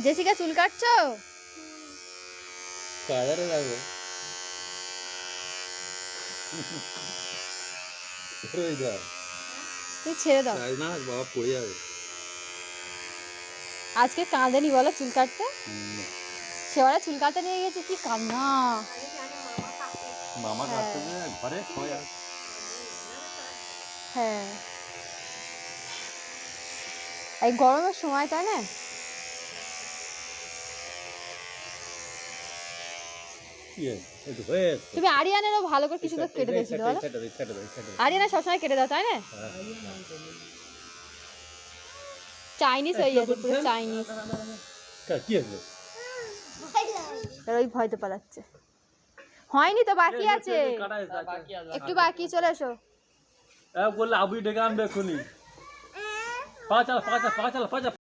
Jessica চুল কাটছো? কাজারে যাবো তুই ছেড়ে দাও। না বাবা পড়ে যাবে। আজকে কাঁদেনি বলো চুল কাটতে? সেবারে চুল কাটতে নিয়ে গেছে, কি কান্না। মামা কাটতে ঘরে সবাই। হ্যাঁ এই গরমের সময়, তাই না? তুমি আরিয়ানেরও ভালো করে কিছু তো কেটে দিয়েছিল বলো। আরিয়ানা সবসময় কেটে দাও, তাই না? চাইনিজ হয়ে যাবে পুরো চাইনিজ। কি হলো? ওই ভয়তে পালাচ্ছে। হয়নি তো, বাকি আছে, একটু বাকি। চলে এসো। বললে আবুই ডেকে আনবে এক্ষুনি। পা চালা